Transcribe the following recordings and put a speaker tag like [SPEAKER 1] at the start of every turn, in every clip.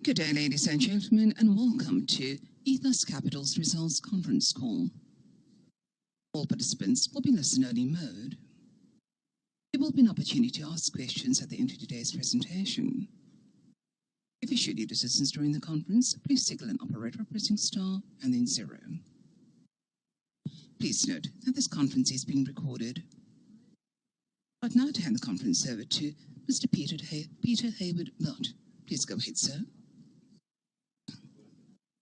[SPEAKER 1] Good day, ladies and gentlemen, and welcome to Ethos Capital's results conference call. All participants will be in listen-only mode. There will be an opportunity to ask questions at the end of today's presentation. If you should need assistance during the conference, please signal an operator pressing star and then 0. Please note that this conference is being recorded. I'd now to hand the conference over to Mr. Peter Hayward-Milot. Please go ahead, sir.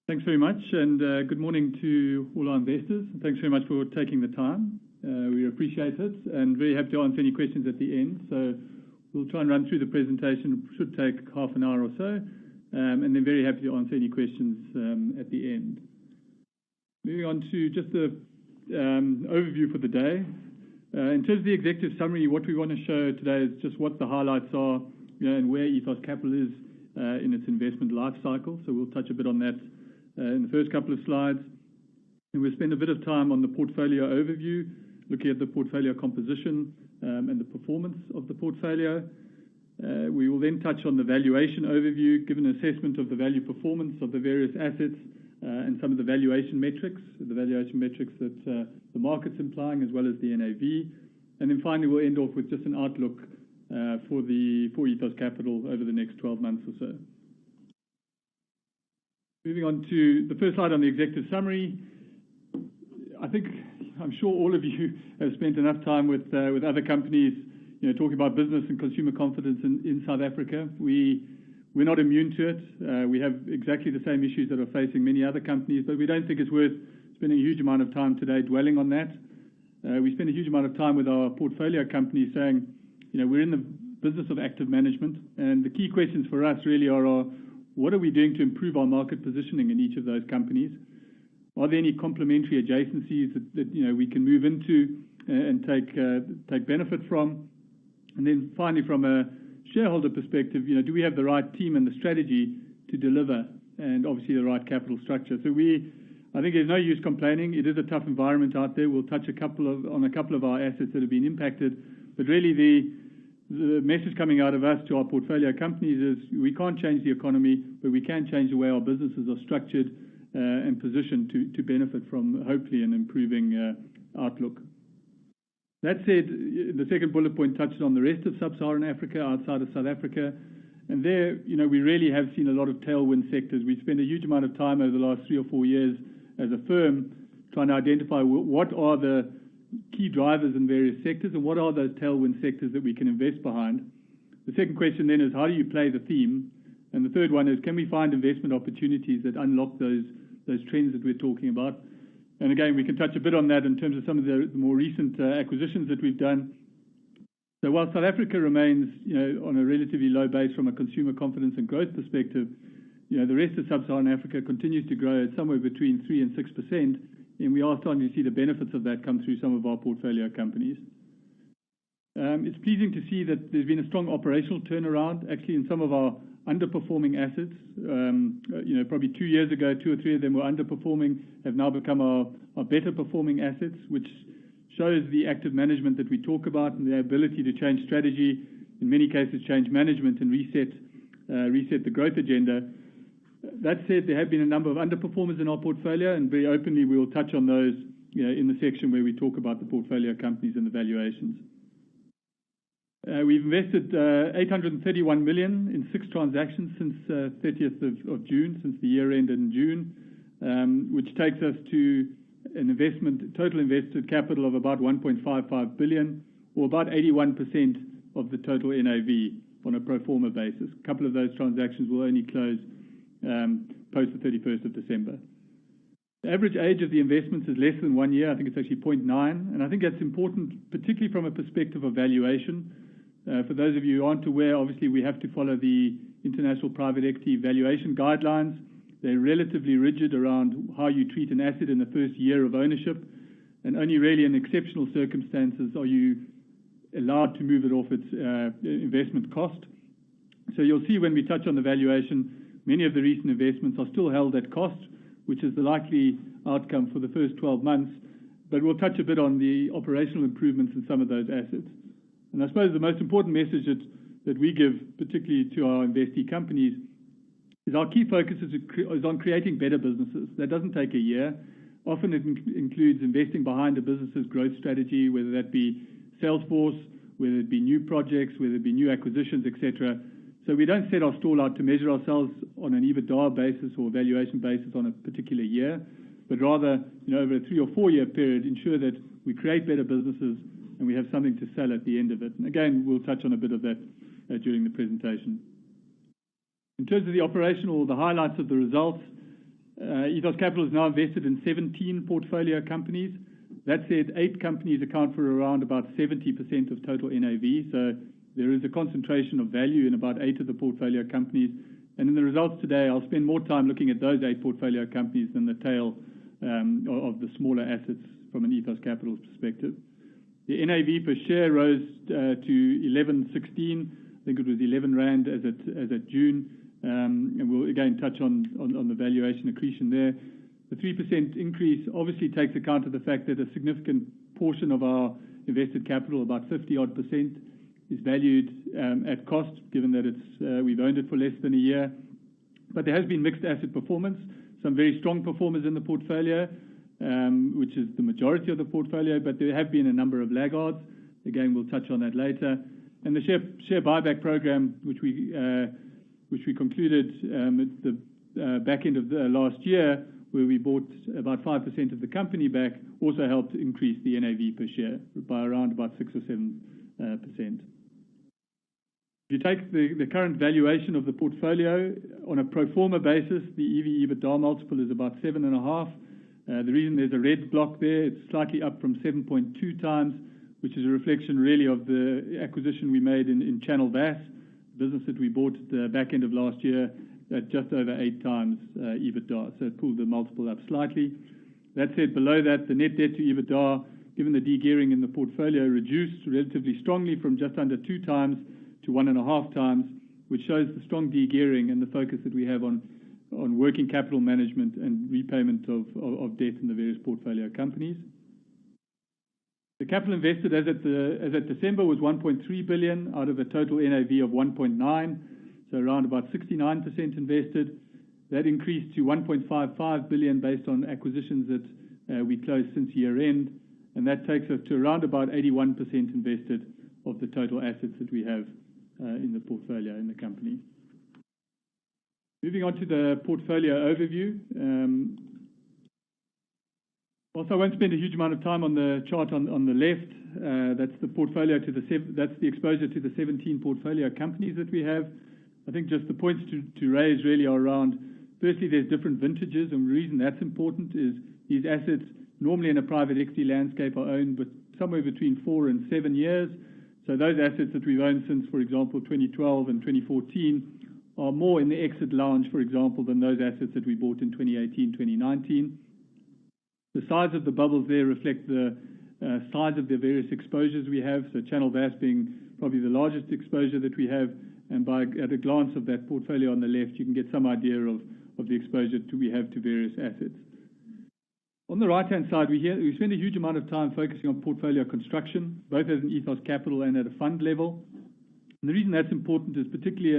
[SPEAKER 2] Thanks very much, and good morning to all our investors. Thanks very much for taking the time. We appreciate it, and very happy to answer any questions at the end. So we'll try and run through the presentation. It should take half an hour or so, and then very happy to answer any questions at the end. Moving on to just the overview for the day. In terms of the executive summary, what we want to show today is just what the highlights are, and where Ethos Capital is in its investment life cycle. So we'll touch a bit on that in the first couple of slides. And we'll spend a bit of time on the portfolio overview, looking at the portfolio composition and the performance of the portfolio. We will then touch on the valuation overview, give an assessment of the value performance of the various assets and some of the valuation metrics that the market's implying, as well as the NAV. And then finally, we'll end off with just an outlook for Ethos Capital over the next 12 months or so. Moving on to the first slide on the executive summary. I'm sure all of you have spent enough time with other companies, talking about business and consumer confidence in South Africa. We're not immune to it. We have exactly the same issues that are facing many other companies, but we don't think it's worth spending a huge amount of time today dwelling on that. We spend a huge amount of time with our portfolio companies saying, we're in the business of active management, and the key questions for us really are what are we doing to improve our market positioning in each of those companies? Are there any complementary adjacencies that we can move into and take benefit from? And then finally, from a shareholder perspective, do we have the right team and the strategy to deliver, and obviously the right capital structure? So I think there's no use complaining. It is a tough environment out there. We'll touch on a couple of our assets that have been impacted, but really the message coming out of us to our portfolio companies is we can't change the economy, but we can change the way our businesses are structured and positioned to benefit from, hopefully, an improving outlook. That said, the second bullet point touches on the rest of sub-Saharan Africa, outside of South Africa. And there, we really have seen a lot of tailwind sectors. We've spent a huge amount of time over the last 3 or 4 years as a firm trying to identify what are the key drivers in various sectors and what are those tailwind sectors that we can invest behind. The second question then is, how do you play the theme? And the third one is, can we find investment opportunities that unlock those trends that we're talking about? And again, we can touch a bit on that in terms of some of the more recent acquisitions that we've done. So while South Africa remains on a relatively low base from a consumer confidence and growth perspective, the rest of sub-Saharan Africa continues to grow at somewhere between 3 and 6%, and we are starting to see the benefits of that come through some of our portfolio companies. It's pleasing to see that there's been a strong operational turnaround, actually, in some of our underperforming assets. Probably 2 years ago, 2 or 3 of them were underperforming, have now become our better performing assets, which shows the active management that we talk about and the ability to change strategy, in many cases change management and reset the growth agenda. That said, there have been a number of underperformers in our portfolio, and very openly we will touch on those in the section where we talk about the portfolio companies and the valuations. We've invested 831 million in 6 transactions since 30th of June, since the year ended in June, which takes us to an total invested capital of about 1.55 billion, or about 81% of the total NAV on a pro forma basis. A couple of those transactions will only close post the 31st of December. The average age of the investments is less than 1 year. I think it's actually 0.9, and I think that's important, particularly from a perspective of valuation. For those of you who aren't aware, obviously we have to follow the International Private Equity Valuation Guidelines. They're relatively rigid around how you treat an asset in the first year of ownership, and only really in exceptional circumstances are you allowed to move it off its investment cost. So you'll see when we touch on the valuation, many of the recent investments are still held at cost, which is the likely outcome for the first 12 months, but we'll touch a bit on the operational improvements in some of those assets. And I suppose the most important message that we give, particularly to our investee companies, is our key focus is on creating better businesses. That doesn't take a year. Often it includes investing behind a business's growth strategy, whether that be Salesforce, whether it be new projects, whether it be new acquisitions, etc. So we don't set our stall out to measure ourselves on an EBITDA basis or valuation basis on a particular year, but rather, over a 3 or 4 year period, ensure that we create better businesses and we have something to sell at the end of it. And again, we'll touch on a bit of that during the presentation. In terms of the highlights of the results, Ethos Capital is now invested in 17 portfolio companies. That said, 8 companies account for around about 70% of total NAV. So there is a concentration of value in about 8 of the portfolio companies. And in the results today, I'll spend more time looking at those 8 portfolio companies than the tail of the smaller assets from an Ethos Capital perspective. The NAV per share rose to 11.16. I think it was 11 Rand as at June. And we'll again touch on the valuation accretion there. The 3% increase obviously takes account of the fact that a significant portion of our invested capital, about 50-odd%, is valued at cost, given that we've owned it for less than a year. But there has been mixed asset performance, some very strong performers in the portfolio, which is the majority of the portfolio, but there have been a number of laggards. Again, we'll touch on that later. And the share buyback program, which we concluded at the back end of the last year, where we bought about 5% of the company back, also helped increase the NAV per share by around about 6 or 7%. If you take the current valuation of the portfolio on a pro forma basis, the EV/EBITDA multiple is about 7.5. The reason there's a red block there, it's slightly up from 7.2 times, which is a reflection really of the acquisition we made in Channel VAS, business that we bought at the back end of last year at just over 8 times EBITDA. So it pulled the multiple up slightly. That said, below that, the net debt to EBITDA, given the de-gearing in the portfolio, reduced relatively strongly from just under 2 times to 1.5 times, which shows the strong de-gearing and the focus that we have on working capital management and repayment of debt in the various portfolio companies. The capital invested as at December was 1.3 billion out of a total NAV of 1.9, so around about 69% invested. That increased to 1.55 billion based on acquisitions that we closed since year end, and that takes us to around about 81% invested of the total assets that we have in the portfolio in the company. Moving on to the portfolio overview. Also, I won't spend a huge amount of time on the chart on the left. That's the portfolio that's the exposure to the 17 portfolio companies that we have. I think just the points to raise really are around, firstly, there's different vintages, and the reason that's important is these assets normally in a private equity landscape are owned with somewhere between 4 and 7 years. So those assets that we've owned since, for example, 2012 and 2014 are more in the exit lounge, for example, than those assets that we bought in 2018, 2019. The size of the bubbles there reflect the size of the various exposures we have. So Channel VAS being probably the largest exposure that we have, and at a glance of that portfolio on the left, you can get some idea of the exposure we have to various assets. On the right-hand side, we spend a huge amount of time focusing on portfolio construction, both as an Ethos Capital and at a fund level. And the reason that's important is particularly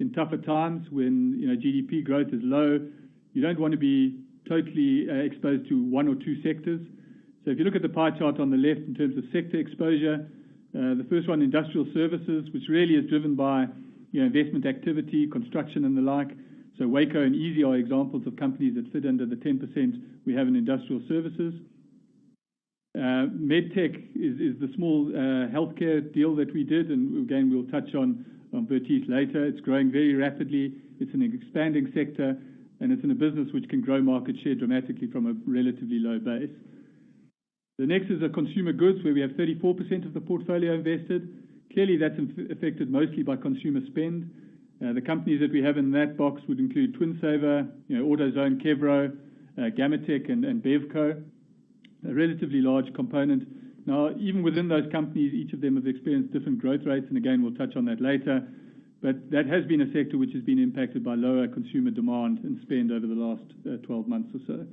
[SPEAKER 2] in tougher times when GDP growth is low, you don't want to be totally exposed to 1 or 2 sectors. So if you look at the pie chart on the left in terms of sector exposure, the first one, industrial services, which really is driven by investment activity, construction and the like. So Waco and Easy are examples of companies that fit under the 10% we have in industrial services. MedTech is the small healthcare deal that we did, and again we'll touch on Vertice later. It's growing very rapidly. It's an expanding sector, and it's in a business which can grow market share dramatically from a relatively low base. The next is a consumer goods, where we have 34% of the portfolio invested. Clearly, that's affected mostly by consumer spend. The companies that we have in that box would include Twinsaver, AutoZone, Kevro, Gamatech, and Bevco, a relatively large component. Now, even within those companies, each of them have experienced different growth rates, and again, we'll touch on that later. But that has been a sector which has been impacted by lower consumer demand and spend over the last 12 months or so.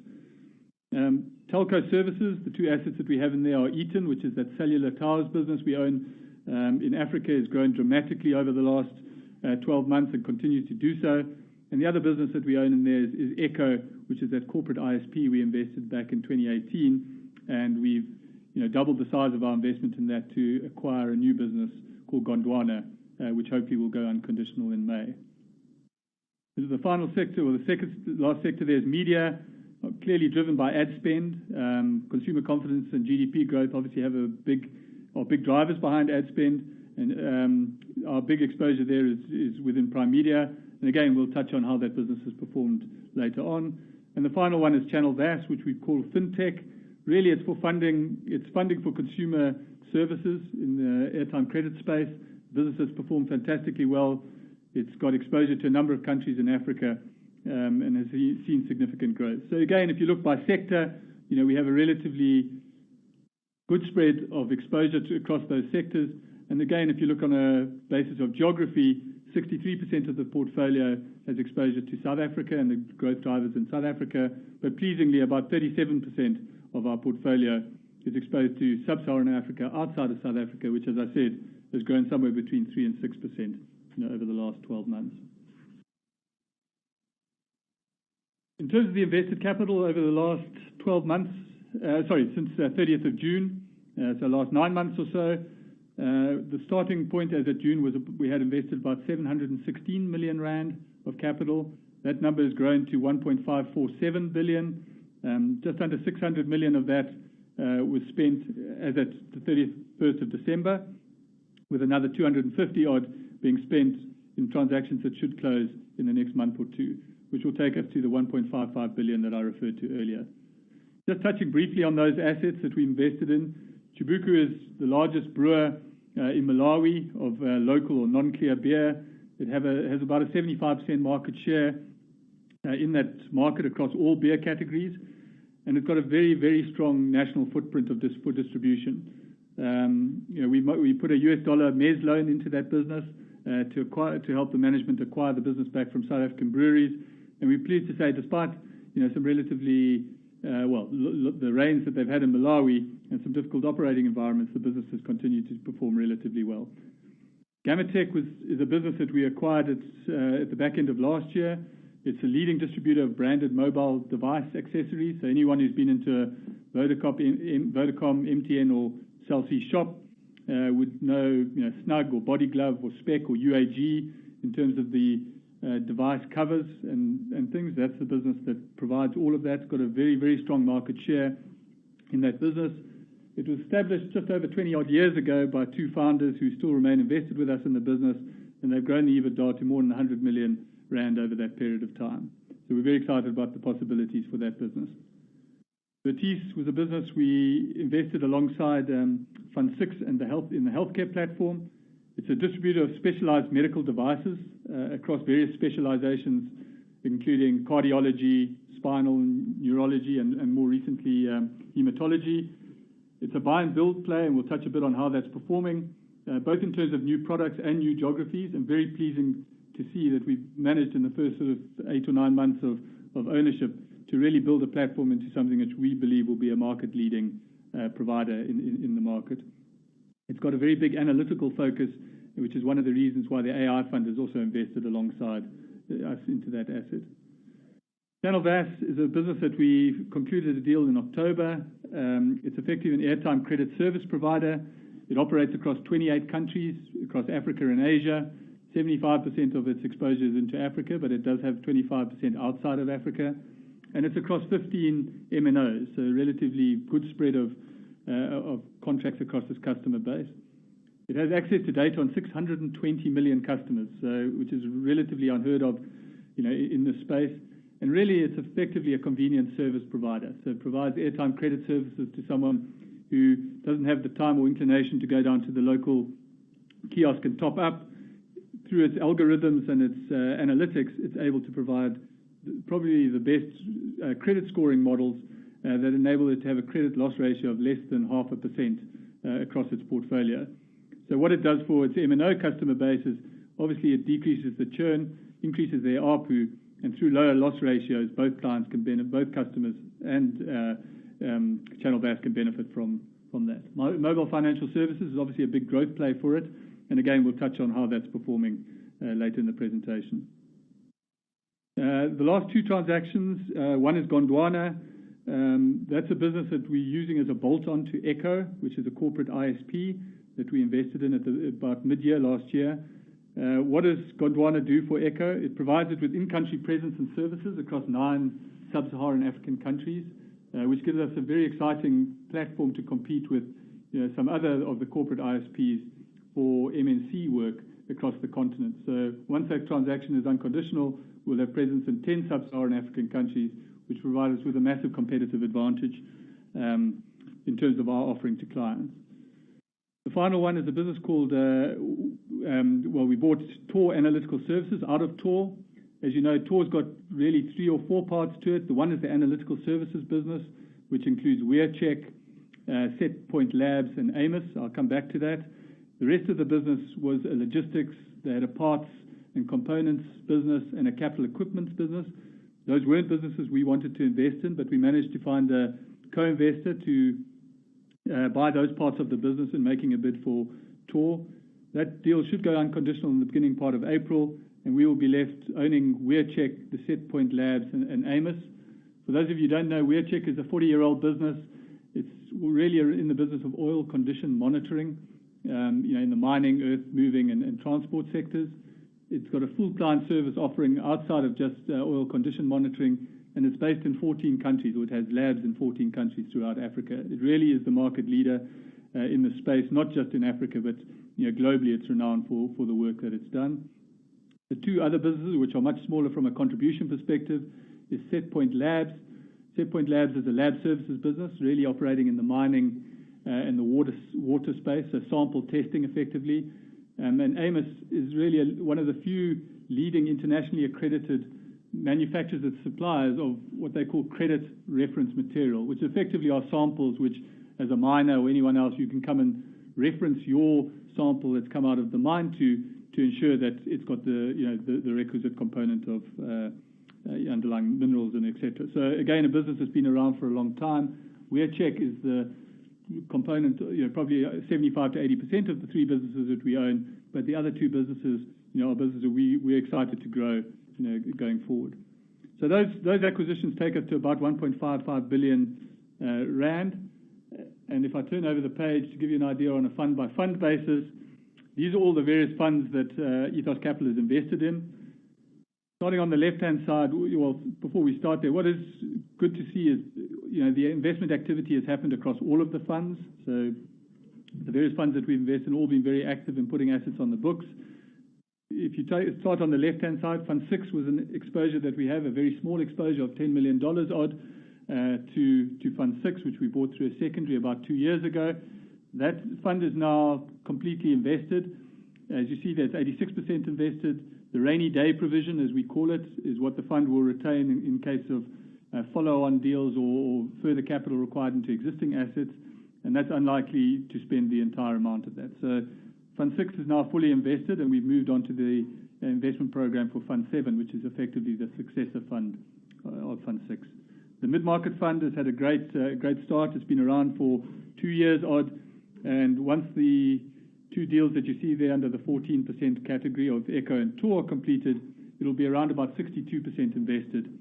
[SPEAKER 2] Telco services, the 2 assets that we have in there are Eaton, which is that cellular towers business we own in Africa, has grown dramatically over the last 12 months and continues to do so. And the other business that we own in there is Echo, which is that corporate ISP we invested back in 2018, and we've doubled the size of our investment in that to acquire a new business called Gondwana, which hopefully will go unconditional in May. The final sector, or the last sector there, is media, clearly driven by ad spend. Consumer confidence and GDP growth obviously are big drivers behind ad spend, and our big exposure there is within Prime Media. And again, we'll touch on how that business has performed later on. And the final one is Channel VAS, which we call FinTech. Really, it's funding for consumer services in the airtime credit space. The business has performed fantastically well. It's got exposure to a number of countries in Africa and has seen significant growth. So again, if you look by sector, we have a relatively good spread of exposure across those sectors. And again, if you look on a basis of geography, 63% of the portfolio has exposure to South Africa and the growth drivers in South Africa. But pleasingly, about 37% of our portfolio is exposed to sub-Saharan Africa outside of South Africa, which, as I said, has grown somewhere between 3 and 6% over the last 12 months. In terms of the invested capital over the last 12 months, since 30th of June, so last 9 months or so, the starting point as of June was we had invested about 716 million rand of capital. That number has grown to 1.547 billion. Just under 600 million of that was spent as at the 31st of December, with another 250 odd being spent in transactions that should close in the next month or two, which will take us to the 1.55 billion that I referred to earlier. Just touching briefly on those assets that we invested in, Chibuku is the largest brewer in Malawi of local or non-clear beer. It has about a 75% market share in that market across all beer categories, and it's got a very, very strong national footprint for distribution. We put a US dollar MES loan into that business to help the management acquire the business back from South African breweries, and we're pleased to say, despite some relatively the rains that they've had in Malawi and some difficult operating environments, the business has continued to perform relatively well. Gamatech is a business that we acquired at the back end of last year. It's a leading distributor of branded mobile device accessories. So anyone who's been into Vodacom, MTN, or Cell C shop would know, Snug or Body Glove or Spec or UAG in terms of the device covers and things. That's the business that provides all of that. It's got a very, very strong market share in that business. It was established just over 20 odd years ago by two founders who still remain invested with us in the business, and they've grown the EBITDA to more than 100 million rand over that period of time. So we're very excited about the possibilities for that business. Ethos was a business we invested alongside Fund 6 and in the healthcare platform. It's a distributor of specialized medical devices across various specializations, including cardiology, spinal, neurology, and more recently, hematology. It's a buy and build play, and we'll touch a bit on how that's performing, both in terms of new products and new geographies, and very pleasing to see that we've managed in the first sort of 8 or 9 months of ownership to really build a platform into something which we believe will be a market-leading provider in the market. It's got a very big analytical focus, which is one of the reasons why the AI fund has also invested alongside us into that asset. Channel VAS is a business that we concluded a deal in October. It's effectively an airtime credit service provider. It operates across 28 countries, across Africa and Asia. 75% of its exposure is into Africa, but it does have 25% outside of Africa. And it's across 15 MNOs, so a relatively good spread of contracts across its customer base. It has access to data on 620 million customers, which is relatively unheard of in this space. And really, it's effectively a convenience service provider. So it provides airtime credit services to someone who doesn't have the time or inclination to go down to the local kiosk and top up. Through its algorithms and its analytics, it's able to provide probably the best credit scoring models that enable it to have a credit loss ratio of less than 0.5% across its portfolio. So what it does for its MNO customer base is obviously it decreases the churn, increases their ARPU, and through lower loss ratios, both customers and Channel VAS can benefit from that. Mobile financial services is obviously a big growth play for it, and again, we'll touch on how that's performing later in the presentation. The last two transactions, one is Gondwana. That's a business that we're using as a bolt-on to Echo, which is a corporate ISP that we invested in at about mid-year last year. What does Gondwana do for Echo? It provides it with in-country presence and services across 9 sub-Saharan African countries, which gives us a very exciting platform to compete with some other of the corporate ISPs for MNC work across the continent. So once that transaction is unconditional, we'll have presence in 10 sub-Saharan African countries, which provide us with a massive competitive advantage in terms of our offering to clients. The final one is a business called, we bought Tor Analytical Services out of Tor. As you know, Tor's got really 3 or 4 parts to it. The one is the analytical services business, which includes WearCheck, SetPoint Labs, and Amos. I'll come back to that. The rest of the business was a logistics. They had a parts and components business and a capital equipment business. Those weren't businesses we wanted to invest in, but we managed to find a co-investor to buy those parts of the business and making a bid for Tor. That deal should go unconditional in the beginning part of April, and we will be left owning WearCheck, the SetPoint Labs, and Amos. For those of you who don't know, WearCheck is a 40-year-old business. It's really in the business of oil condition monitoring, in the mining, earth moving, and transport sectors. It's got a full client service offering outside of just oil condition monitoring, and it's based in 14 countries, or it has labs in 14 countries throughout Africa. It really is the market leader in the space, not just in Africa, but globally it's renowned for the work that it's done. The 2 other businesses, which are much smaller from a contribution perspective, is SetPoint Labs. SetPoint Labs is a lab services business, really operating in the mining and the water space, so sample testing effectively. And Amos is really one of the few leading internationally accredited manufacturers and suppliers of what they call credit reference material, which effectively are samples which, as a miner or anyone else, you can come and reference your sample that's come out of the mine to ensure that it's got the requisite component of underlying minerals and etc. So again, a business that's been around for a long time. WearCheck is the component, probably 75 to 80% of the 3 businesses that we own, but the other 2 businesses, are businesses that we're excited to grow, going forward. So those acquisitions take us to about 1.55 billion rand. And if I turn over the page to give you an idea on a fund-by-fund basis, these are all the various funds that Ethos Capital is invested in. Starting on the left-hand side, before we start there, what is good to see is, the investment activity has happened across all of the funds. So the various funds that we've invested in all been very active in putting assets on the books. If you start on the left-hand side, Fund 6 was an exposure that we have, a very small exposure of $10 million odd to Fund 6, which we bought through a secondary about 2 years ago. That fund is now completely invested. As you see, that's 86% invested. The rainy day provision, as we call it, is what the fund will retain in case of follow-on deals or further capital required into existing assets, and that's unlikely to spend the entire amount of that. So Fund 6 is now fully invested, and we've moved on to the investment program for Fund 7, which is effectively the successor fund of Fund 6. The mid-market fund has had a great start. It's been around for 2 years odd, and once the 2 deals that you see there under the 14% category of Echo and Tor are completed, it'll be around about 62% invested.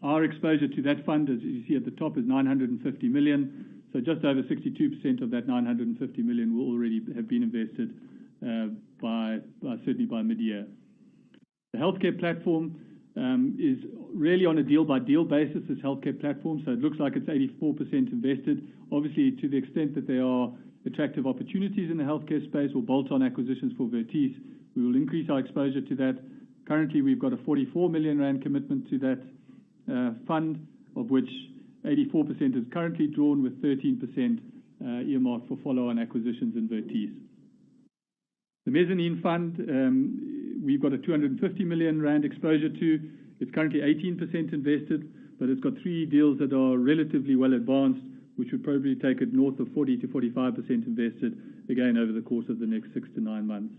[SPEAKER 2] Our exposure to that fund, as you see at the top, is 950 million. So just over 62% of that 950 million will already have been invested certainly by mid-year. The healthcare platform is really on a deal-by-deal basis, this healthcare platform, so it looks like it's 84% invested. Obviously, to the extent that there are attractive opportunities in the healthcare space or bolt-on acquisitions for Vertice, we will increase our exposure to that. Currently, we've got a 44 million rand commitment to that fund, of which 84% is currently drawn, with 13% earmarked for follow-on acquisitions in Vertice. The mezzanine fund, we've got a 250 million rand exposure to. It's currently 18% invested, but it's got 3 deals that are relatively well advanced, which would probably take it north of 40 to 45% invested, again, over the course of the next 6 to 9 months.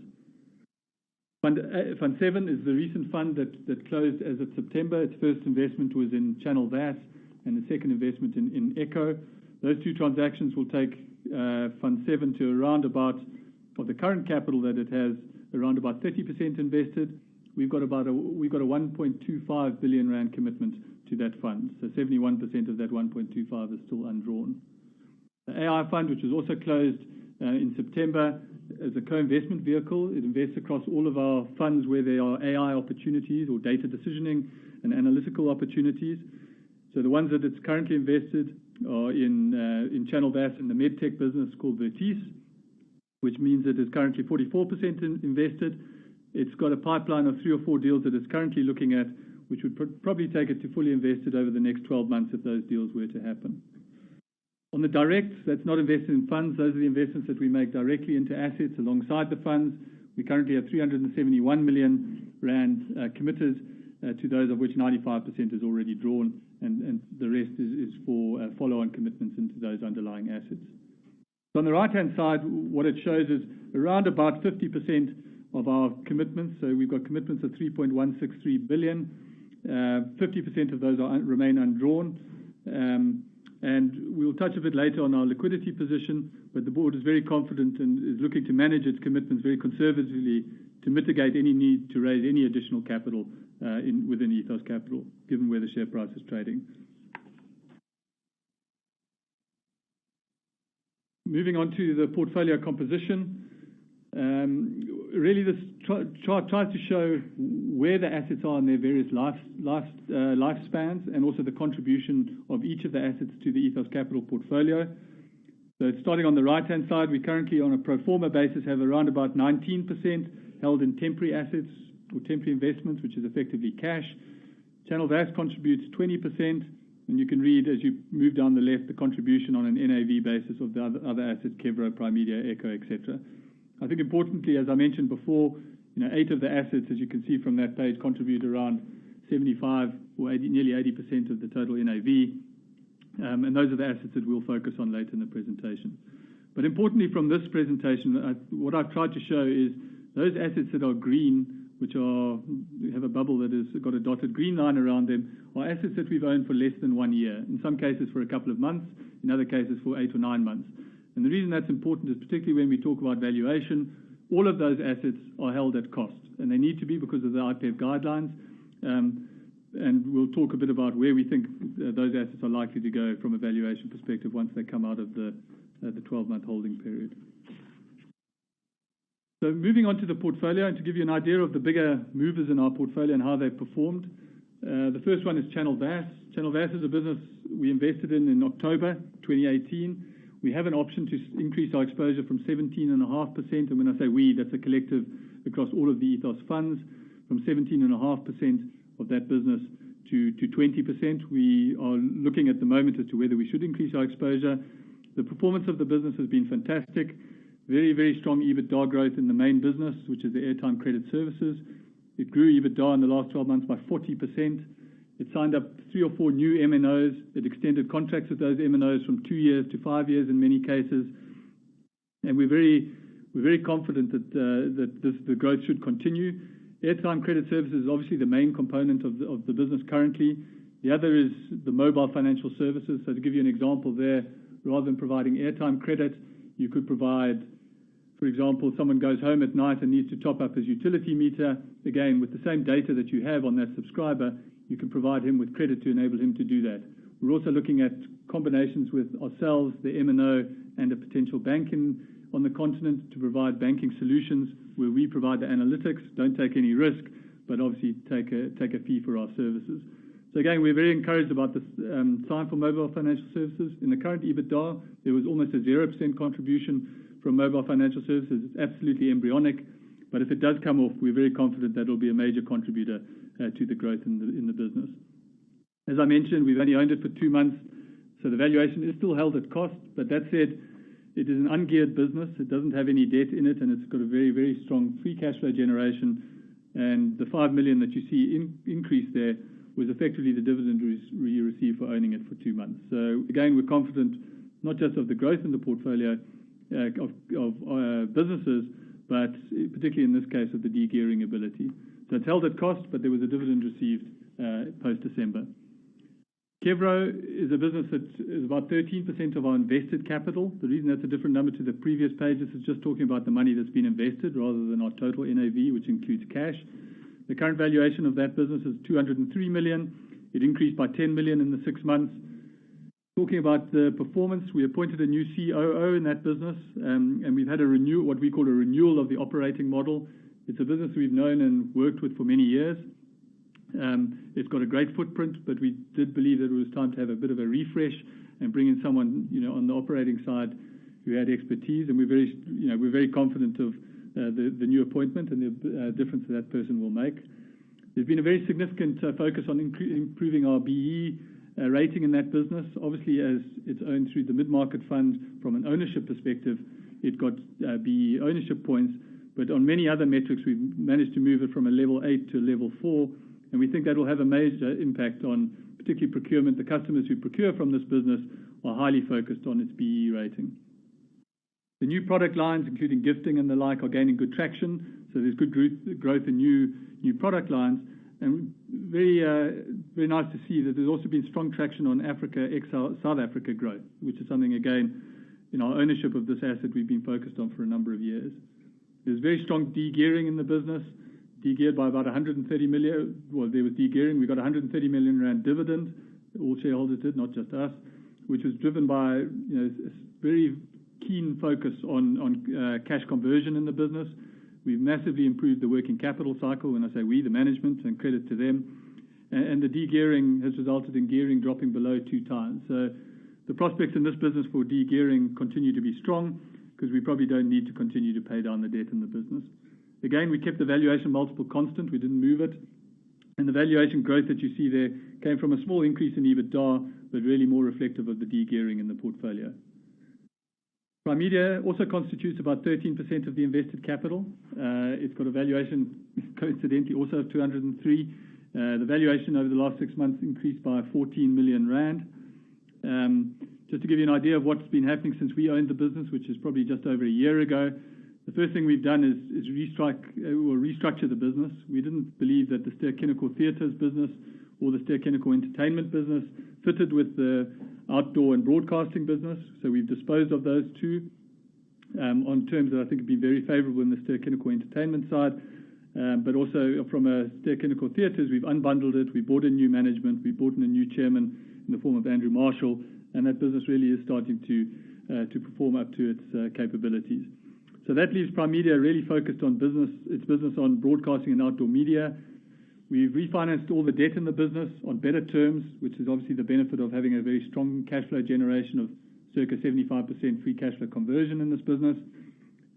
[SPEAKER 2] Fund 7 is the recent fund that closed as of September. Its first investment was in Channel VAS, and the second investment in Echo. Those 2 transactions will take Fund 7 to around about, of the current capital that it has, around about 30% invested, we've got a 1.25 billion rand commitment to that fund. So 71% of that 1.25 is still undrawn. The AI fund, which was also closed in September, as a co-investment vehicle, it invests across all of our funds where there are AI opportunities or data decisioning and analytical opportunities. So the ones that it's currently invested are in Channel VAS and the medtech business called Ethos, which means it is currently 44% invested. It's got a pipeline of 3 or 4 deals that it's currently looking at, which would probably take it to fully invested over the next 12 months if those deals were to happen. On the directs, that's not invested in funds. Those are the investments that we make directly into assets alongside the funds. We currently have 371 million rand committed to those, of which 95% is already drawn, and the rest is for follow-on commitments into those underlying assets. So on the right-hand side, what it shows is around about 50% of our commitments. So we've got commitments of 3.163 billion. 50% of those remain undrawn. And we'll touch a bit later on our liquidity position, but the board is very confident and is looking to manage its commitments very conservatively to mitigate any need to raise any additional capital within Ethos Capital, given where the share price is trading. Moving on to the portfolio composition. Really, this chart tries to show where the assets are in their various lifespans, and also the contribution of each of the assets to the Ethos Capital portfolio. So starting on the right-hand side, we currently, on a pro forma basis, have around about 19% held in temporary assets or temporary investments, which is effectively cash. Channel VAS contributes 20%, and you can read as you move down the left the contribution on an NAV basis of the other assets, Kevro, Primedia, Echo, etc. I think importantly, as I mentioned before, 8 of the assets, as you can see from that page, contribute around 75 or 80, nearly 80% of the total NAV, and those are the assets that we'll focus on later in the presentation. But importantly, from this presentation, what I've tried to show is those assets that are green, which have a bubble that has got a dotted green line around them, are assets that we've owned for less than 1 year. In some cases for a couple of months, in other cases for 8 or 9 months. And the reason that's important is particularly when we talk about valuation, all of those assets are held at cost, and they need to be because of the IPEV guidelines. And we'll talk a bit about where we think those assets are likely to go from a valuation perspective once they come out of the 12-month holding period. So moving on to the portfolio, and to give you an idea of the bigger movers in our portfolio and how they've performed. The first one is Channel VAS. Channel VAS is a business we invested in October 2018. We have an option to increase our exposure from 17.5%, and when I say we, that's a collective across all of the Ethos funds, from 17.5% of that business to 20%. We are looking at the moment as to whether we should increase our exposure. The performance of the business has been fantastic. Very, very strong EBITDA growth in the main business, which is the airtime credit services. It grew EBITDA in the last 12 months by 40%. It signed up 3 or 4 new MNOs. It extended contracts with those MNOs from 2 years to 5 years in many cases. And we're very confident that the growth should continue. Airtime credit services is obviously the main component of the business currently. The other is the mobile financial services. So to give you an example there, rather than providing airtime credit, you could provide, for example, someone goes home at night and needs to top up his utility meter. Again, with the same data that you have on that subscriber, you can provide him with credit to enable him to do that. We're also looking at combinations with ourselves, the MNO, and a potential bank on the continent to provide banking solutions where we provide the analytics, don't take any risk, but obviously take a fee for our services. So again, we're very encouraged about this sign for mobile financial services. In the current EBITDA, there was almost a 0% contribution from mobile financial services. It's absolutely embryonic, but if it does come off, we're very confident that it'll be a major contributor to the growth in the business. As I mentioned, we've only owned it for 2 months, so the valuation is still held at cost. But that said, it is an ungeared business. It doesn't have any debt in it, and it's got a very, very strong free cash flow generation. And the 5 million that you see increase there was effectively the dividend we received for owning it for 2 months. So again, we're confident not just of the growth in the portfolio of businesses, but particularly in this case of the de-gearing ability. So it's held at cost, but there was a dividend received post-December. Kevro is a business that is about 13% of our invested capital. The reason that's a different number to the previous pages is just talking about the money that's been invested rather than our total NAV, which includes cash. The current valuation of that business is 203 million. It increased by 10 million in the 6 months. Talking about the performance, we appointed a new COO in that business, and we've had what we call a renewal of the operating model. It's a business we've known and worked with for many years. It's got a great footprint, but we did believe that it was time to have a bit of a refresh and bring in someone, on the operating side who had expertise. And we're very confident of the new appointment and the difference that person will make. There's been a very significant focus on improving our BE rating in that business. Obviously, as it's owned through the mid-market fund, from an ownership perspective, it got BE ownership points. But on many other metrics, we've managed to move it from a level 8 to a level 4. And we think that will have a major impact on particularly procurement. The customers who procure from this business are highly focused on its BE rating. The new product lines, including gifting and the like, are gaining good traction. So there's good growth in new product lines. And very nice to see that there's also been strong traction on Africa, South Africa growth, which is something, again, in our ownership of this asset we've been focused on for a number of years. There's very strong de-gearing in the business, de-geared by about 130 million. Well, there was de-gearing. We got 130 million rand dividend. All shareholders did, not just us, which was driven by a very keen focus on cash conversion in the business. We've massively improved the working capital cycle. When I say we, the management, and credit to them. And the de-gearing has resulted in gearing dropping below 2 times. So the prospects in this business for de-gearing continue to be strong, because we probably don't need to continue to pay down the debt in the business. Again, we kept the valuation multiple constant. We didn't move it. And the valuation growth that you see there came from a small increase in EBITDA, but really more reflective of the de-gearing in the portfolio. Primedia also constitutes about 13% of the invested capital. It's got a valuation, coincidentally, also of 203. The valuation over the last 6 months increased by 14 million rand. Just to give you an idea of what's been happening since we owned the business, which is probably just over a year ago, the first thing we've done is restructure the business. We didn't believe that the Ster-Kinekor Theatres business or the Ster-Kinekor Entertainment business fitted with the outdoor and broadcasting business. So we've disposed of those two on terms that I think have been very favorable in the Ster-Kinekor Entertainment side. But also from a Ster-Kinekor Theatres, we've unbundled it. We brought in new management. We brought in a new chairman in the form of Andrew Marshall. And that business really is starting to perform up to its capabilities. So that leaves Primedia really focused on its business on broadcasting and outdoor media. We've refinanced all the debt in the business on better terms, which is obviously the benefit of having a very strong cash flow generation of circa 75% free cash flow conversion in this business.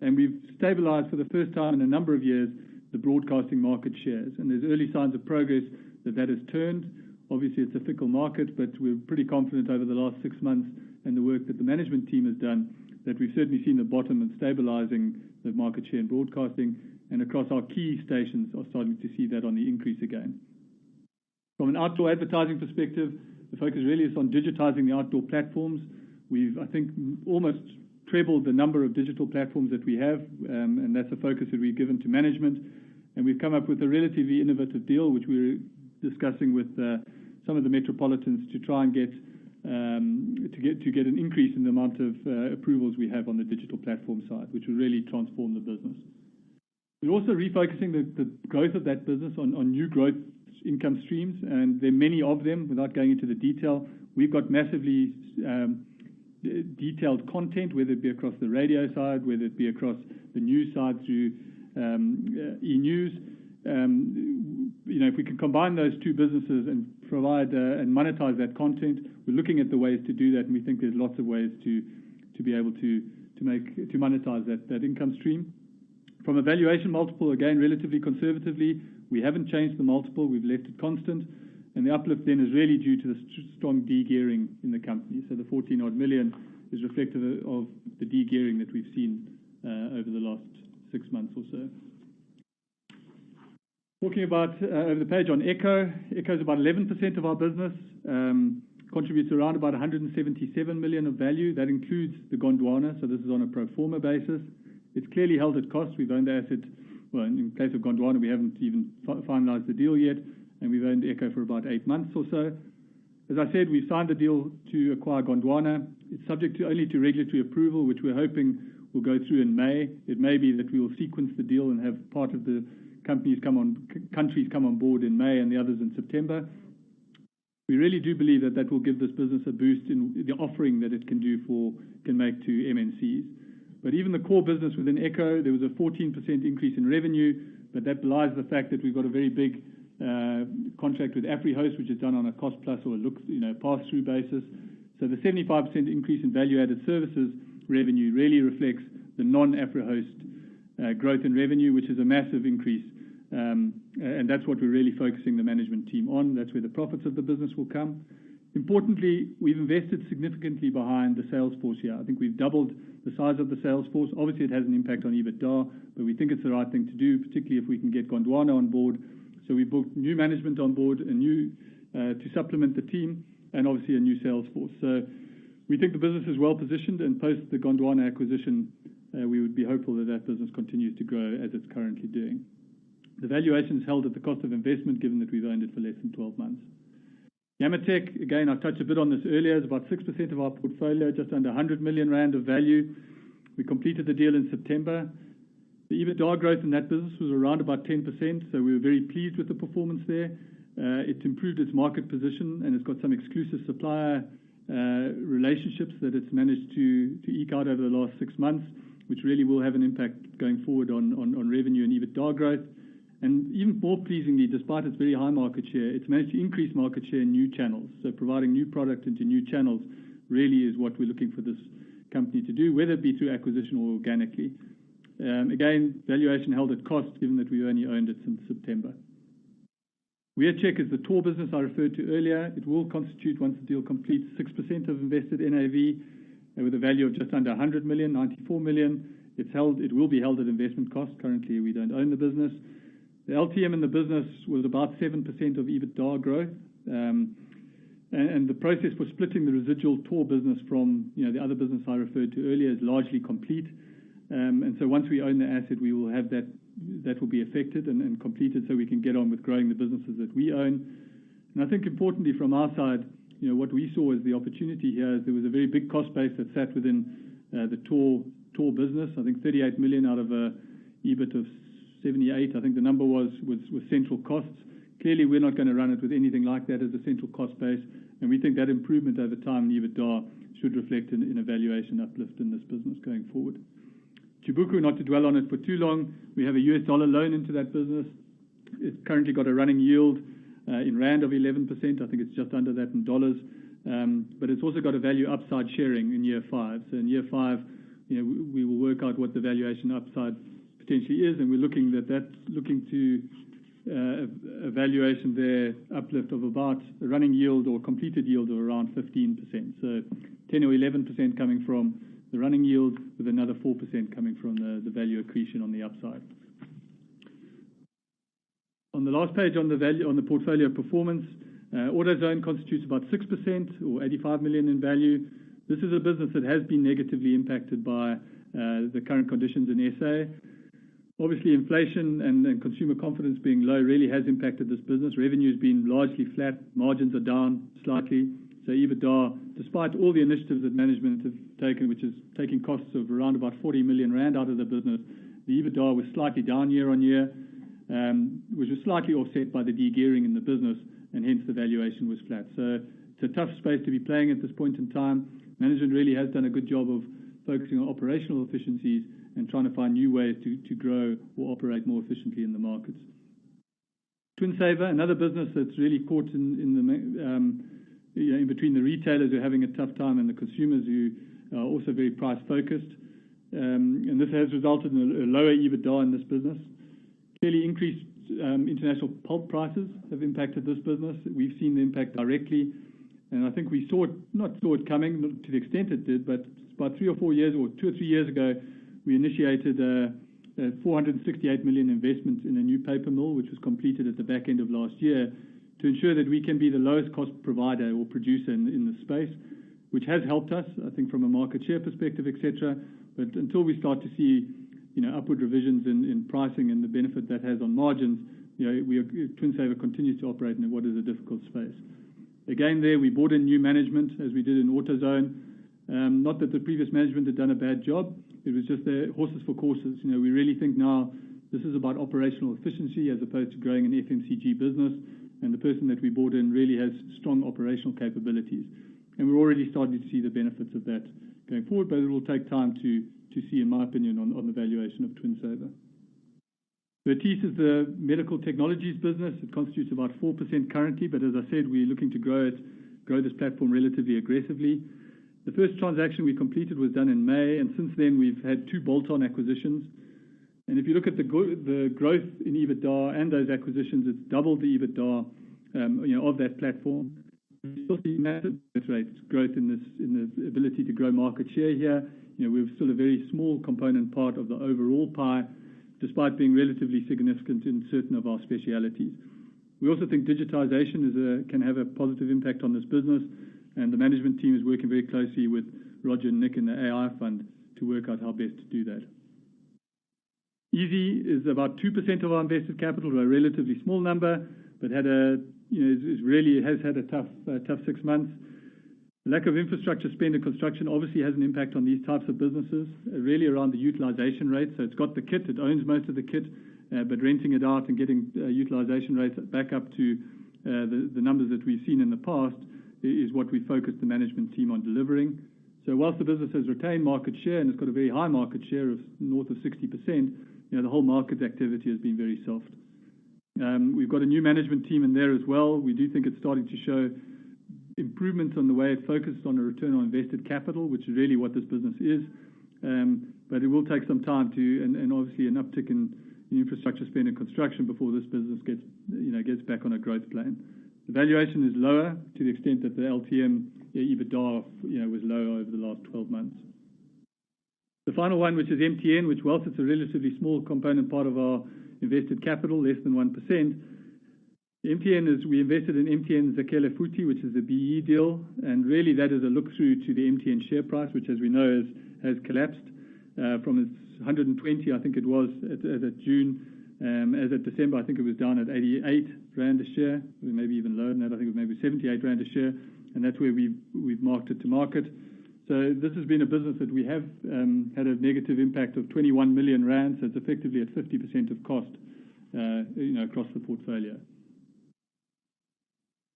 [SPEAKER 2] And we've stabilized for the first time in a number of years the broadcasting market shares. And there's early signs of progress that has turned. Obviously, it's a fickle market, but we're pretty confident over the last 6 months and the work that the management team has done that we've certainly seen the bottom and stabilizing the market share in broadcasting, and across our key stations are starting to see that on the increase again. From an outdoor advertising perspective, the focus really is on digitizing the outdoor platforms. We've, I think, almost trebled the number of digital platforms that we have, and that's a focus that we've given to management. And we've come up with a relatively innovative deal, which we're discussing with some of the metropolitans to try and get an increase in the amount of approvals we have on the digital platform side, which will really transform the business. We're also refocusing the growth of that business on new growth income streams, and there are many of them. Without going into the detail, we've got massively detailed content, whether it be across the radio side, whether it be across the news side through e-news. If we can combine those two businesses and provide and monetize that content, we're looking at the ways to do that, and we think there's lots of ways to be able to monetize that income stream. From a valuation multiple, again, relatively conservatively, we haven't changed the multiple. We've left it constant. And the uplift then is really due to the strong de-gearing in the company. So the 14-odd million is reflective of the de-gearing that we've seen over the last 6 months or so. Talking about over the page on Echo. Echo is about 11% of our business, contributes around about 177 million of value. That includes the Gondwana, so this is on a pro forma basis. It's clearly held at cost. We've owned the asset, well, in place of Gondwana, we haven't even finalized the deal yet, and we've owned Echo for about 8 months or so. As I said, we've signed the deal to acquire Gondwana. It's subject only to regulatory approval, which we're hoping will go through in May. It may be that we will sequence the deal and have part of the countries come on board in May and the others in September. We really do believe that that will give this business a boost in the offering that it can make to MNCs. But even the core business within Echo, there was a 14% increase in revenue, but that belies the fact that we've got a very big contract with AfriHost, which is done on a cost plus or a pass-through basis. So the 75% increase in value-added services revenue really reflects the non-AfriHost growth in revenue, which is a massive increase. And that's what we're really focusing the management team on. That's where the profits of the business will come. Importantly, we've invested significantly behind the sales force here. I think we've doubled the size of the sales force. Obviously, it has an impact on EBITDA, but we think it's the right thing to do, particularly if we can get Gondwana on board. So we booked new management on board, to supplement the team, and obviously a new sales force. So we think the business is well positioned, and post the Gondwana acquisition, we would be hopeful that that business continues to grow as it's currently doing. The valuation is held at the cost of investment, given that we've owned it for less than 12 months. Yamatech, again, I touched a bit on this earlier, is about 6% of our portfolio, just under 100 million rand of value. We completed the deal in September. The EBITDA growth in that business was around about 10%, so we were very pleased with the performance there. It improved its market position, and it's got some exclusive supplier relationships that it's managed to eke out over the last 6 months, which really will have an impact going forward on revenue and EBITDA growth. And even more pleasingly, despite its very high market share, it's managed to increase market share in new channels. So providing new product into new channels really is what we're looking for this company to do, whether it be through acquisition or organically. Again, valuation held at cost, given that we only owned it since September. WearCheck is the tour business I referred to earlier. It will constitute, once the deal completes, 6% of invested NAV, with a value of just under 100 million, 94 million. It will be held at investment cost. Currently, we don't own the business. The LTM in the business was about 7% of EBITDA growth. And the process for splitting the residual tour business from the other business I referred to earlier is largely complete. And so once we own the asset, we will have that will be effected and completed, so we can get on with growing the businesses that we own. And I think importantly from our side, what we saw as the opportunity here is there was a very big cost base that sat within the tour business. I think 38 million out of a EBIT of 78, I think the number was central costs. Clearly, we're not going to run it with anything like that as a central cost base, and we think that improvement over time in EBITDA should reflect in a valuation uplift in this business going forward. Chibuku, not to dwell on it for too long, we have a US dollar loan into that business. It's currently got a running yield in rand of 11%. I think it's just under that in dollars. But it's also got a value upside sharing in year 5. So in year 5, we will work out what the valuation upside potentially is, and we're looking to a valuation there uplift of about a running yield or completed yield of around 15%. So 10 or 11% coming from the running yield, with another 4% coming from the value accretion on the upside. On the last page on the portfolio performance, AutoZone constitutes about 6% or 85 million in value. This is a business that has been negatively impacted by the current conditions in SA. Obviously, inflation and consumer confidence being low really has impacted this business. Revenue has been largely flat. Margins are down slightly. So EBITDA, despite all the initiatives that management have taken, which is taking costs of around about 40 million rand out of the business, the EBITDA was slightly down year on year, which was slightly offset by the de-gearing in the business, and hence the valuation was flat. So it's a tough space to be playing at this point in time. Management really has done a good job of focusing on operational efficiencies and trying to find new ways to grow or operate more efficiently in the markets. TwinSaver, another business that's really caught in between the retailers who are having a tough time and the consumers who are also very price focused. And this has resulted in a lower EBITDA in this business. Clearly increased international pulp prices have impacted this business. We've seen the impact directly, and I think we not saw it coming to the extent it did, but about 2 or 3 years ago, we initiated a 468 million investment in a new paper mill, which was completed at the back end of last year, to ensure that we can be the lowest cost provider or producer in the space, which has helped us, I think, from a market share perspective, etc. But until we start to see upward revisions in pricing and the benefit that has on margins, TwinSaver continues to operate in what is a difficult space. Again, there we brought in new management, as we did in AutoZone. Not that the previous management had done a bad job. It was just the horses for courses. We really think now This is about operational efficiency as opposed to growing an FMCG business, and the person that we brought in really has strong operational capabilities. And we're already starting to see the benefits of that going forward, but it will take time to see, in my opinion, on the valuation of Twinsaver. Ethos is the medical technologies business. It constitutes about 4% currently, but as I said, we're looking to grow this platform relatively aggressively. The first transaction we completed was done in May, and since then we've had 2 bolt-on acquisitions. And if you look at the growth in EBITDA and those acquisitions, it's doubled the EBITDA of that platform. We still see massive growth in the ability to grow market share here. We're still a very small component part of the overall pie, despite being relatively significant in certain of our specialities. We also think digitization can have a positive impact on this business, and the management team is working very closely with Roger and Nick in the AI fund to work out how best to do that. Easy is about 2% of our invested capital, a relatively small number, but really has had a tough 6 months. The lack of infrastructure spend and construction obviously has an impact on these types of businesses, really around the utilization rate. So it's got the kit, it owns most of the kit, but renting it out and getting utilization rates back up to the numbers that we've seen in the past is what we focus the management team on delivering. So whilst the business has retained market share and it's got a very high market share of north of 60%, the whole market activity has been very soft. We've got a new management team in there as well. We do think it's starting to show improvements on the way it focused on a return on invested capital, which is really what this business is. But it will take some time and obviously an uptick in infrastructure spend and construction before this business gets back on a growth plan. The valuation is lower to the extent that the LTM EBITDA was low over the last 12 months. The final one, which is MTN, which whilst it's a relatively small component part of our invested capital, less than 1%, we invested in MTN Zakhele Futhi, which is the BE deal, and really that is a look through to the MTN share price, which as we know has collapsed from its 120, I think it was as at June. As at December, I think it was down at 88 Rand a share, or maybe even lower than that. I think it was maybe 78 Rand a share, and that's where we've marked it to market. So this has been a business that we have had a negative impact of 21 million Rand, so it's effectively at 50% of cost across the portfolio.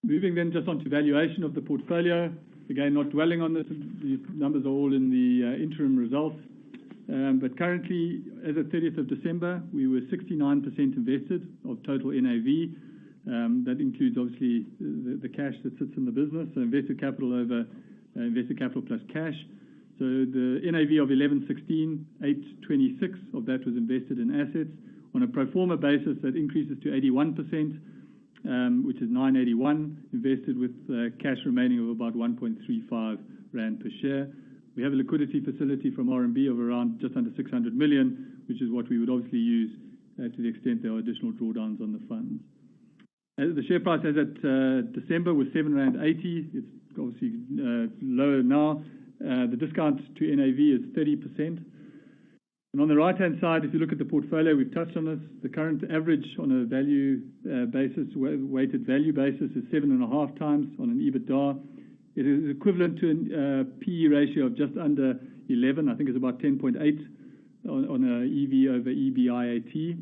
[SPEAKER 2] Moving then just on to valuation of the portfolio. Again, not dwelling on this, these numbers are all in the interim results. But currently, as of 30th of December, we were 69% invested of total NAV. That includes obviously the cash that sits in the business, so invested capital over invested capital plus cash. So the NAV of 1116, 826 of that was invested in assets. On a pro forma basis, that increases to 81%, which is 981, invested with cash remaining of about 1.35 Rand per share. We have a liquidity facility from RMB of around just under 600 million, which is what we would obviously use to the extent there are additional drawdowns on the funds. The share price as at December was 7.80 Rand. It's obviously lower now. The discount to NAV is 30%. And on the right-hand side, if you look at the portfolio, we've touched on this. The current average on a value basis, weighted value basis, is 7.5 times on an EBITDA. It is equivalent to a PE ratio of just under 11. I think it's about 10.8 on a EV over EBIAT,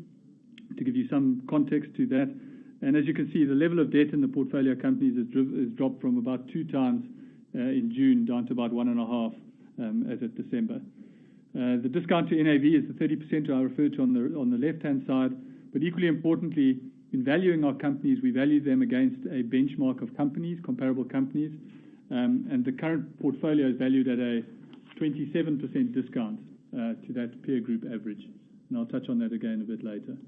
[SPEAKER 2] to give you some context to that. And as you can see, the level of debt in the portfolio companies has dropped from about 2 times in June down to about 1.5 as of December. The discount to NAV is the 30% I referred to on the left-hand side. But equally importantly, in valuing our companies, we value them against a benchmark of companies, comparable companies. And the current portfolio is valued at a 27% discount to that peer group average. And I'll touch on that again a bit later.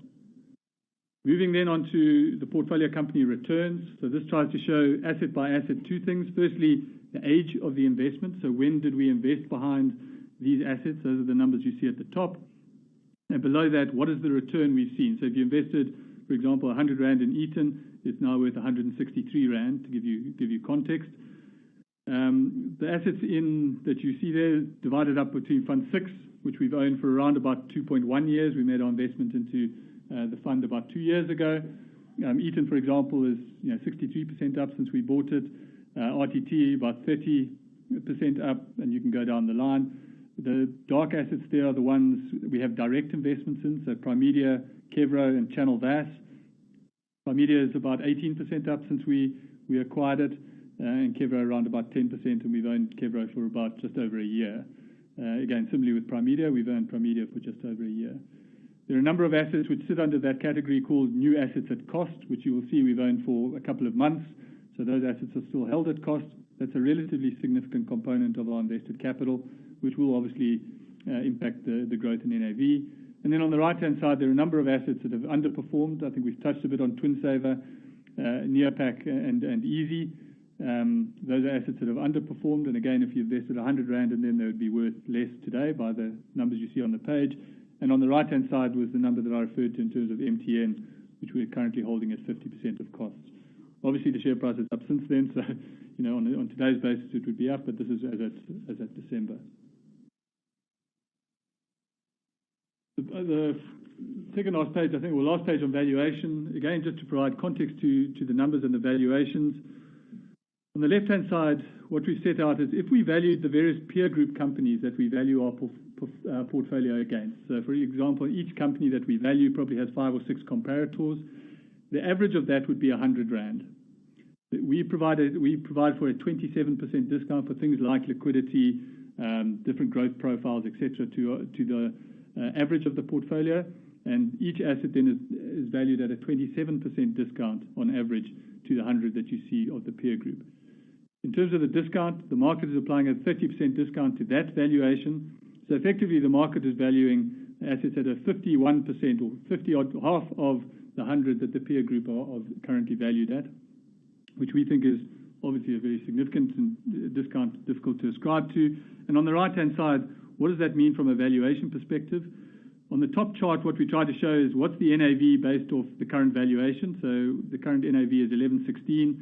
[SPEAKER 2] Moving then on to the portfolio company returns. So this tries to show asset by asset 2 things. Firstly, the age of the investment. So when did we invest behind these assets? Those are the numbers you see at the top. And below that, what is the return we've seen? So if you invested, for example, 100 Rand in Eaton, it's now worth 163 Rand, to give you context. The assets that you see there divided up between Fund 6, which we've owned for around about 2.1 years. We made our investment into the fund about 2 years ago. Eaton, for example, is 63% up since we bought it. RTT about 30% up, and you can go down the line. The dark assets there are the ones we have direct investments in. So Primedia, Kevro and Channel VAS. Primedia is about 18% up since we acquired it, and Kevro around about 10%, and we've owned Kevro for about just over a year. Again, similarly with Primedia, we've owned Primedia for just over a year. There are a number of assets which sit under that category called new assets at cost, which you will see we've owned for a couple of months. So those assets are still held at cost. That's a relatively significant component of our invested capital, which will obviously impact the growth in NAV. And then on the right-hand side, there are a number of assets that have underperformed. I think we've touched a bit on TwinSaver, Neopak, and Easy. Those are assets that have underperformed. And again, if you invested 100 Rand in them, they would be worth less today by the numbers you see on the page. And on the right-hand side was the number that I referred to in terms of MTN, which we're currently holding at 50% of costs. Obviously, the share price is up since then, so on today's basis it would be up, but this is as at December. The second last page, I think, or last page on valuation, again, just to provide context to the numbers and the valuations. On the left-hand side, what we've set out is if we valued the various peer group companies that we value our portfolio against. So, for example, each company that we value probably has 5 or 6 comparators. The average of that would be 100 Rand. We provide for a 27% discount for things like liquidity, different growth profiles, etc., to the average of the portfolio, and each asset then is valued at a 27% discount on average to the 100 that you see of the peer group. In terms of the discount, the market is applying a 30% discount to that valuation. So effectively, the market is valuing assets at a 51% or 50 odd, half of the 100 that the peer group are currently valued at, which we think is obviously a very significant discount, difficult to ascribe to. And on the right-hand side, what does that mean from a valuation perspective? On the top chart, what we try to show is what's the NAV based off the current valuation. So the current NAV is 11.16.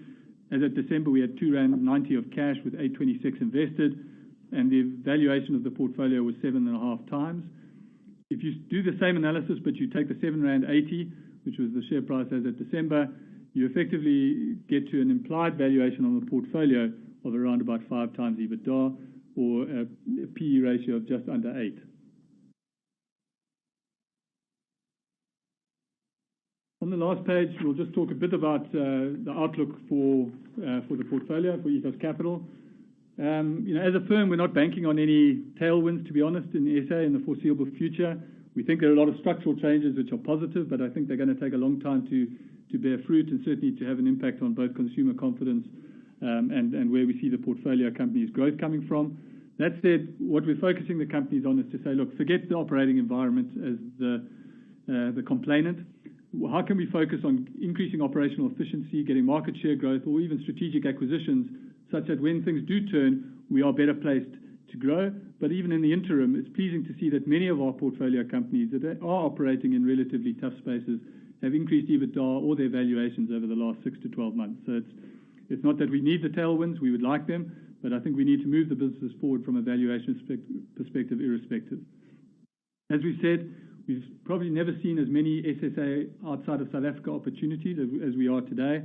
[SPEAKER 2] As of December, we had 2.90 Rand of cash with 8.26 invested, and the valuation of the portfolio was 7.5 times. If you do the same analysis, but you take the 7.80 Rand, which was the share price as of December, you effectively get to an implied valuation on the portfolio of around about 5 times EBITDA, or a PE ratio of just under 8. On the last page, we'll just talk a bit about the outlook for the portfolio, for Ethos Capital. As a firm, we're not banking on any tailwinds, to be honest, in SA in the foreseeable future. We think there are a lot of structural changes which are positive, but I think they're going to take a long time to bear fruit and certainly to have an impact on both consumer confidence and where we see the portfolio companies' growth coming from. That said, what we're focusing the companies on is to say, look, forget the operating environment as the complainant. How can we focus on increasing operational efficiency, getting market share growth, or even strategic acquisitions, such that when things do turn, we are better placed to grow? But even in the interim, it's pleasing to see that many of our portfolio companies that are operating in relatively tough spaces have increased EBITDA or their valuations over the last 6 to 12 months. So it's not that we need the tailwinds, we would like them, but I think we need to move the business forward from a valuation perspective irrespective. As we said, we've probably never seen as many SSA outside of South Africa opportunities as we are today.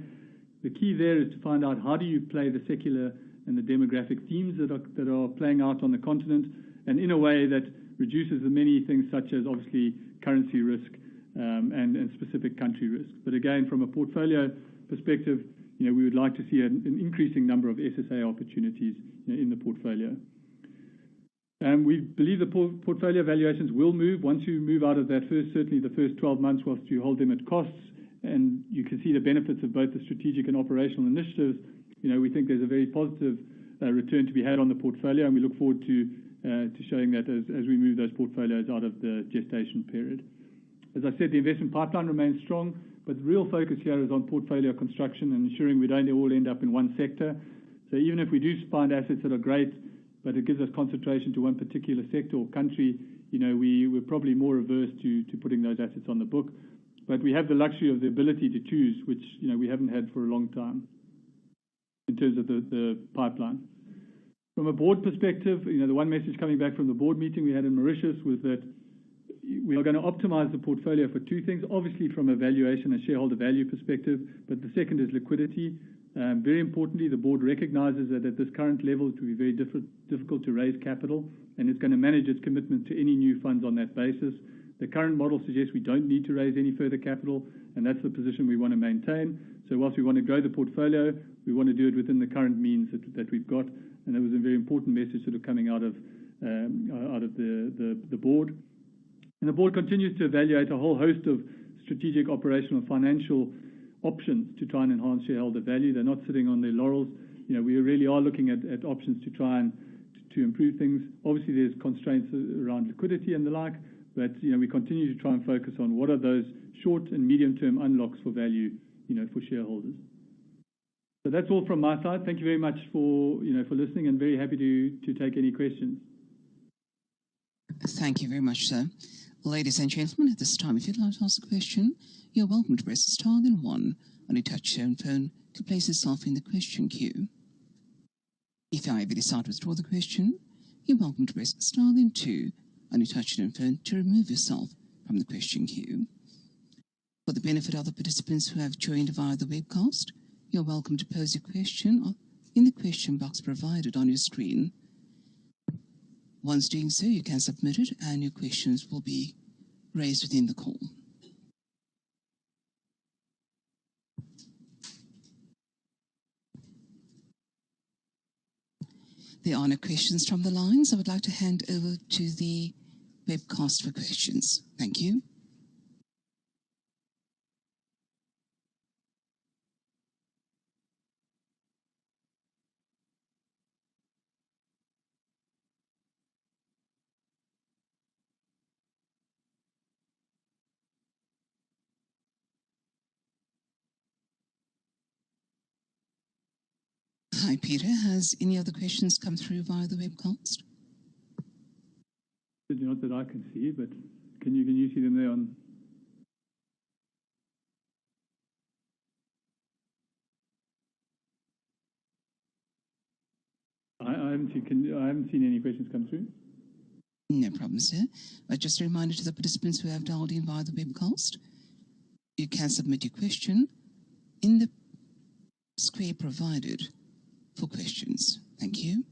[SPEAKER 2] The key there is to find out how do you play the secular and the demographic themes that are playing out on the continent, and in a way that reduces the many things such as obviously currency risk and specific country risk. But again, from a portfolio perspective, we would like to see an increasing number of SSA opportunities in the portfolio. We believe the portfolio valuations will move once you move out of that certainly the first 12 months whilst you hold them at costs, and you can see the benefits of both the strategic and operational initiatives. We think there's a very positive return to be had on the portfolio, and we look forward to showing that as we move those portfolios out of the gestation period. As I said, the investment pipeline remains strong, but the real focus here is on portfolio construction and ensuring we don't all end up in one sector. So even if we do find assets that are great, but it gives us concentration to one particular sector or country, we're probably more averse to putting those assets on the book. But we have the luxury of the ability to choose, which we haven't had for a long time in terms of the pipeline. From a board perspective, the one message coming back from the board meeting we had in Mauritius was that we are going to optimize the portfolio for 2 things, obviously from a valuation and shareholder value perspective, but the second is liquidity. Very importantly, the board recognizes that at this current level it will be very difficult to raise capital, and it's going to manage its commitment to any new funds on that basis. The current model suggests we don't need to raise any further capital, and that's the position we want to maintain. So whilst we want to grow the portfolio, we want to do it within the current means that we've got, and that was a very important message sort of coming out of the board. And the board continues to evaluate a whole host of strategic, operational, financial options to try and enhance shareholder value. They're not sitting on their laurels. We really are looking at options to try and to improve things. Obviously, there's constraints around liquidity and the like, but we continue to try and focus on what are those short and medium-term unlocks for value, for shareholders. So that's all from my side. Thank you very much for listening, and very happy to take any questions.
[SPEAKER 1] Thank you very much, sir. Ladies and gentlemen, at this time, if you'd like to ask a question, you're welcome to press star then 1 on your touch-tone phone to place yourself in the question queue. If you however decide to withdraw the question, you're welcome to press star then 2 on your touch-tone phone to remove yourself from the question queue. For the benefit of the participants who have joined via the webcast, you're welcome to pose your question in the question box provided on your screen. Once doing so, you can submit it and your questions will be raised within the call. There are no questions from the lines. I would like to hand over to the webcast for questions. Thank you. Hi, Peter. Has any other questions come through via the webcast?
[SPEAKER 2] Not that I can see, but can you see them there on? I haven't seen any questions come through.
[SPEAKER 1] No problem, sir. Just a reminder to the participants who have dialed in via the webcast, you can submit your question in the square provided for questions. Thank you.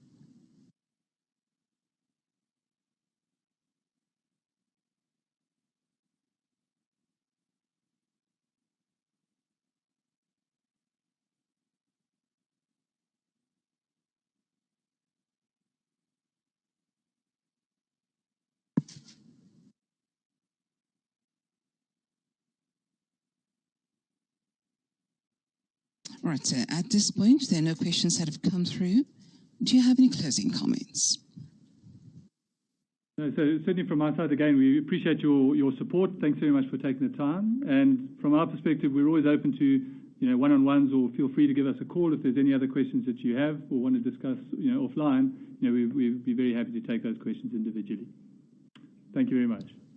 [SPEAKER 1] All right, sir. At this point, there are no questions that have come through. Do you have any closing comments?
[SPEAKER 2] No, so certainly from my side, again, we appreciate your support. Thanks very much for taking the time. And from our perspective, we're always open to one-on-ones, or feel free to give us a call if there's any other questions that you have or want to discuss offline. We'd be very happy to take those questions individually. Thank you very much.